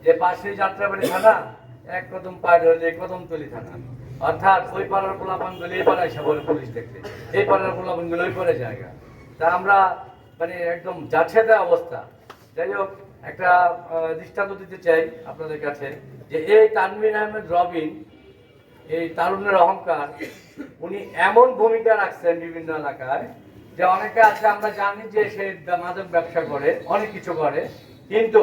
যে পাশেই যাত্রাবাড়ি থানা, এক কদম পার হলে কদমতলী থানা। অর্থাৎ ওই পাড়ার পোলাপানগুলো এই পাড়ায় এসে বলে পুলিশ দেখতে, এই পাড়ার পোলাপানগুলো ওই পাড়ে জায়গা। তা আমরা মানে একদম যাচ্ছেতা অবস্থা। যাই হোক, একটা দৃষ্টান্ত দিতে চাই আপনাদের কাছে যে এই তানভীর আহমেদ রবিন, এই তারুণ্যের অহংকার, উনি এমন ভূমিকা রাখছেন বিভিন্ন এলাকায় যে অনেকে আছে আমরা জানি যে সে মাদক ব্যবসা করে, অনেক কিছু করে, কিন্তু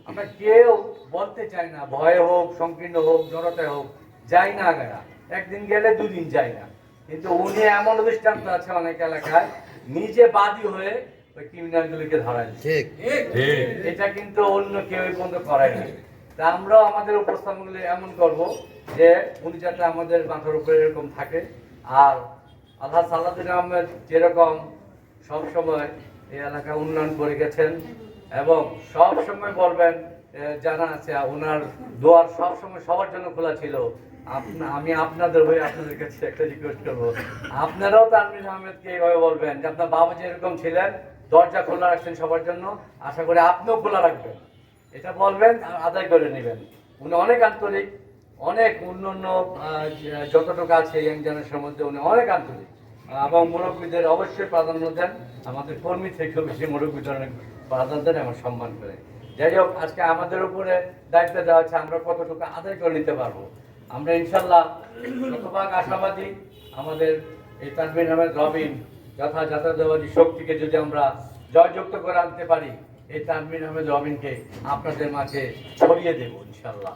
আমরা কেউ বলতে চাই না, ভয়ে হোক, সংকীর্ণ হোক, জড়তায় হোক, যাই না গায়া, একদিন গেলে দুদিন যায় না। কিন্তু উনি এমন দৃষ্টান্ত আছে অনেক এলাকায়, নিজে বাদী হয়ে ওই ক্রিমিনালগুলিকে ধরায়। ঠিক, এটা কিন্তু অন্য কেউ পর্যন্ত করায় না। তা আমরাও আমাদের উপস্থাপনগুলি এমন করব যে উনি যাতে আমাদের মাথার উপরে এরকম থাকে। আর আল্লাহ সালাউদ্দিন আহমেদ যেরকম সবসময় এই এলাকা উন্নয়ন করে গেছেন এবং সব সময় বলবেন, জানা আছে ওনার দোয়ার সবসময় সবার জন্য খোলা ছিল। আমি আপনাদের হয়ে আপনাদের কাছে একটা রিকোয়েস্ট করবো, আপনারাও তানভীর আহমেদকে এইভাবে বলবেন যে আপনার বাবা যেরকম ছিলেন, দরজা খোলা রাখছেন সবার জন্য, আশা করি আপনিও খোলা রাখবেন। এটা বলবেন আর আদায় করে নেবেন। উনি অনেক আন্তরিক, অনেক অন্য যতটুকু আছে ইয়াং জেনারেশনের মধ্যে উনি অনেক আন্তরিক এবং মুরব্বীদের অবশ্যই প্রাধান্য দেন। আমাদের কর্মী থেকেও বেশি মুরব্বীদের অনেক প্রাধান্য দেন এবং সম্মান করে। যাই হোক, আজকে আমাদের উপরে দায়িত্ব দেওয়া হচ্ছে, আমরা কতটুকু আদায় করে নিতে পারবো। আমরা ইনশাল্লাহ শতভাগ আশাবাদী আমাদের এই তানভীর আহমেদ রবিন যথাযথবাদী শক্তিকে যদি আমরা জয়যুক্ত করে আনতে পারি, এই তানভীর আহমেদ রবিনকে আপনাদের মাঝে ছড়িয়ে দেব ইনশাল্লাহ।